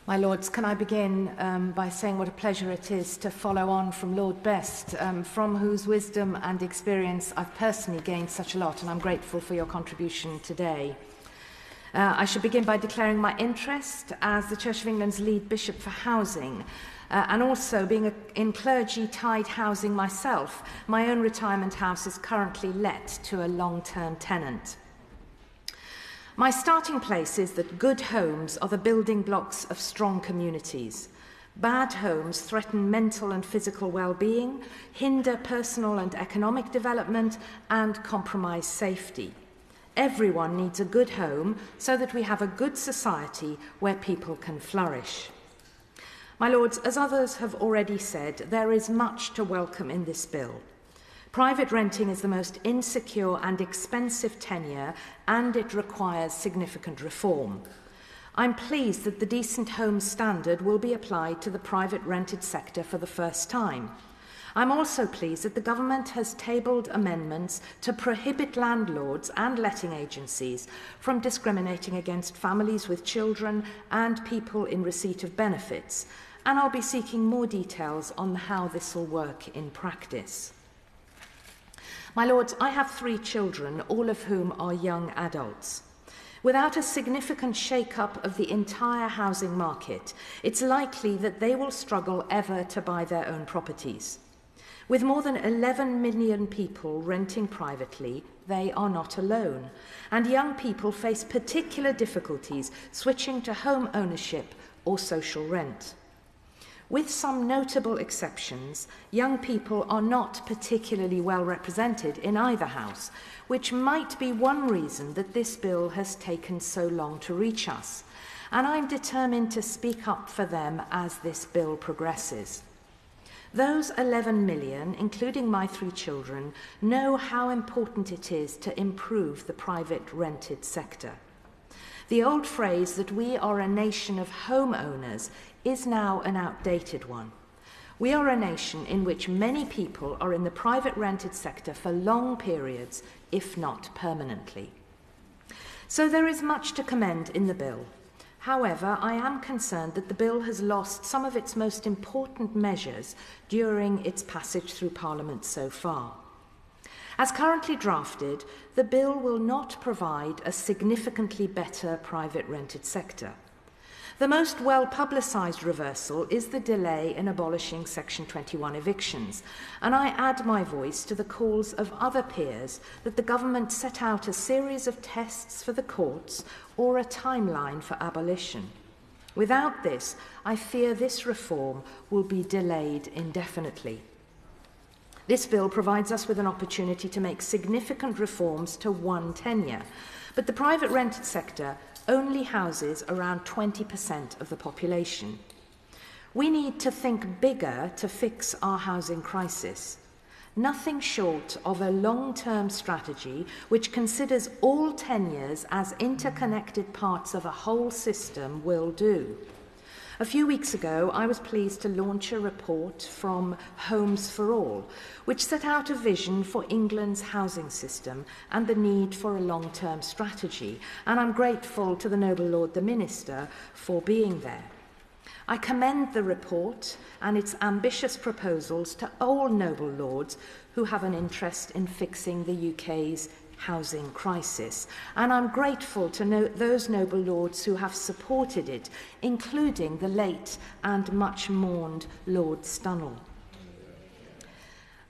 My Lords, can I begin by saying what a pleasure it is to follow on from Lord Best, from whose wisdom and experience I've personally gained such a lot, and I'm grateful for your contribution today. I should begin by declaring my interest as the Church of England's lead bishop for housing, and also being in clergy-tied housing myself. My own retirement house is currently let to a long-term tenant. My starting place is that good homes are the building blocks of strong communities. Bad homes threaten mental and physical well-being, hinder personal and economic development, and compromise safety. Everyone needs a good home so that we have a good society where people can flourish. My Lords, as others have already said, there is much to welcome in this bill. Private renting is the most insecure and expensive tenure, and it requires significant reform. I'm pleased that the Decent Homes Standard will be applied to the private rented sector for the first time. I'm also pleased that the government has tabled amendments to prohibit landlords and letting agencies from discriminating against families with children and people in receipt of benefits, and I'll be seeking more details on how this will work in practice. My Lords, I have 3 children, all of whom are young adults. Without a significant shake-up of the entire housing market, it's likely that they will struggle ever to buy their own properties. With more than 11 million people renting privately, they are not alone, and young people face particular difficulties switching to home ownership or social rent. With some notable exceptions, young people are not particularly well represented in either house, which might be one reason that this bill has taken so long to reach us, and I'm determined to speak up for them as this bill progresses. Those 11 million, including my 3 children, know how important it is to improve the private rented sector. The old phrase that we are a nation of homeowners is now an outdated one. We are a nation in which many people are in the private rented sector for long periods, if not permanently. So there is much to commend in the bill. However, I am concerned that the bill has lost some of its most important measures during its passage through Parliament so far. As currently drafted, the bill will not provide a significantly better private rented sector. The most well-publicised reversal is the delay in abolishing Section 21 evictions, and I add my voice to the calls of other peers that the government set out a series of tests for the courts or a timeline for abolition. Without this, I fear this reform will be delayed indefinitely. This bill provides us with an opportunity to make significant reforms to one tenure, but the private rented sector only houses around 20% of the population. We need to think bigger to fix our housing crisis. Nothing short of a long-term strategy which considers all tenures as interconnected parts of a whole system will do. A few weeks ago, I was pleased to launch a report from Homes for All, which set out a vision for England's housing system and the need for a long-term strategy, and I'm grateful to the Noble Lord the Minister for being there. I commend the report and its ambitious proposals to all Noble Lords who have an interest in fixing the UK's housing crisis, and I'm grateful to those noble lords who have supported it, including the late and much mourned Lord Stunnell.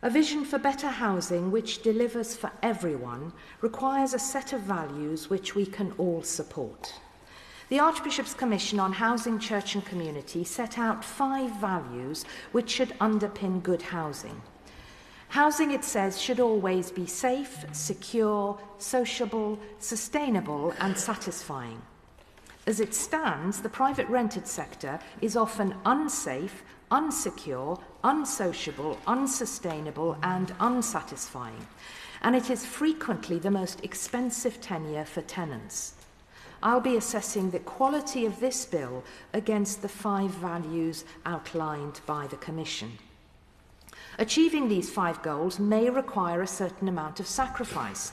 A vision for better housing which delivers for everyone requires a set of values which we can all support. The Archbishop's Commission on Housing, Church and Community set out 5 values which should underpin good housing. Housing, it says, should always be safe, secure, sociable, sustainable and satisfying. As it stands, the private rented sector is often unsafe, unsecure, unsociable, unsustainable and unsatisfying, and it is frequently the most expensive tenure for tenants. I'll be assessing the quality of this bill against the 5 values outlined by the Commission. Achieving these 5 goals may require a certain amount of sacrifice.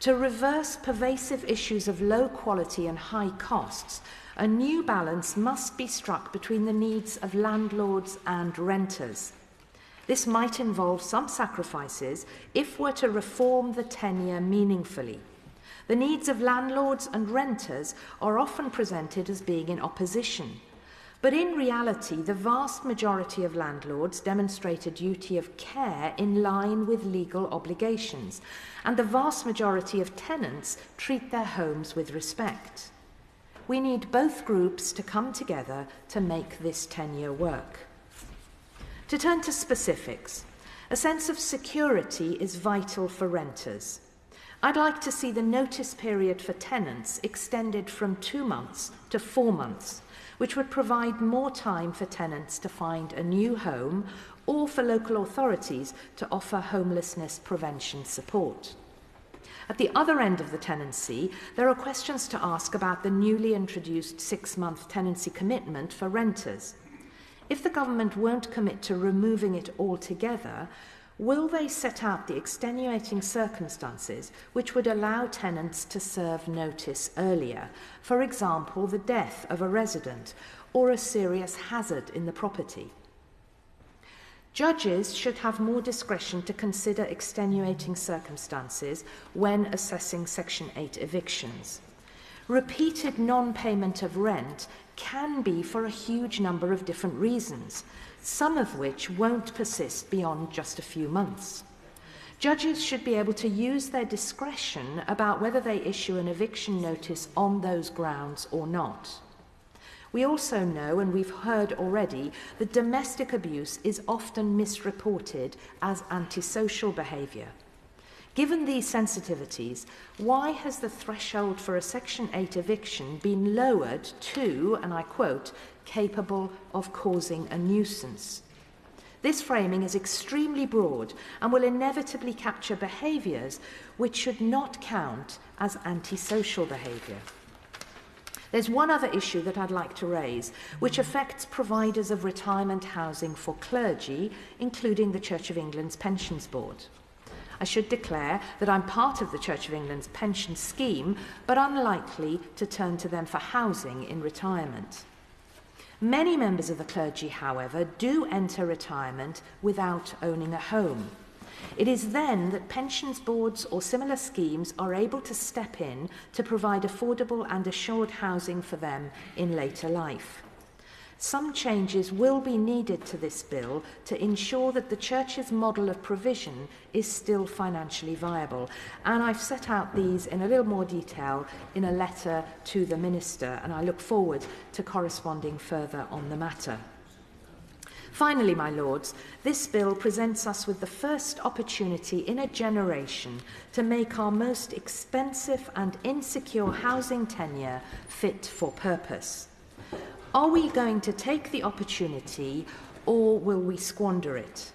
To reverse pervasive issues of low quality and high costs, A new balance must be struck between the needs of landlords and renters. This might involve some sacrifices if we're to reform the tenure meaningfully. The needs of landlords and renters are often presented as being in opposition. But in reality, the vast majority of landlords demonstrate a duty of care in line with legal obligations, and the vast majority of tenants treat their homes with respect. We need both groups to come together to make this tenure work. To turn to specifics, a sense of security is vital for renters. I'd like to see the notice period for tenants extended from 2 months to 4 months, which would provide more time for tenants to find a new home or for local authorities to offer homelessness prevention support. At the other end of the tenancy, there are questions to ask about the newly introduced 6-month tenancy commitment for renters. If the government won't commit to removing it altogether, will they set out the extenuating circumstances which would allow tenants to serve notice earlier, for example, the death of a resident or a serious hazard in the property? Judges should have more discretion to consider extenuating circumstances when assessing Section 8 evictions. Repeated non-payment of rent can be for a huge number of different reasons, some of which won't persist beyond just a few months. Judges should be able to use their discretion about whether they issue an eviction notice on those grounds or not. We also know, and we've heard already, that domestic abuse is often misreported as antisocial behaviour. Given these sensitivities, why has the threshold for a Section 8 eviction been lowered to, and I quote, capable of causing a nuisance? This framing is extremely broad and will inevitably capture behaviours which should not count as antisocial behaviour. There's one other issue that I'd like to raise, which affects providers of retirement housing for clergy, including the Church of England's Pensions Board. I should declare that I'm part of the Church of England's pension scheme, but unlikely to turn to them for housing in retirement. Many members of the clergy, however, do enter retirement without owning a home. It is then that pensions boards or similar schemes are able to step in to provide affordable and assured housing for them in later life. Some changes will be needed to this bill to ensure that the Church's model of provision is still financially viable, and I've set out these in a little more detail in a letter to the Minister, and I look forward to corresponding further on the matter. Finally, my Lords, this bill presents us with the first opportunity in a generation to make our most expensive and insecure housing tenure fit for purpose. Are we going to take the opportunity, or will we squander it?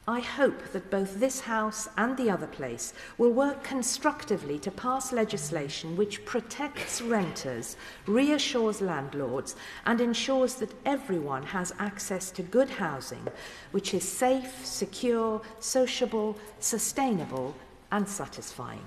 I hope that both this House and the other place will work constructively to pass legislation which protects renters, reassures landlords, and ensures that everyone has access to good housing, which is safe, secure, sociable, sustainable, and satisfying.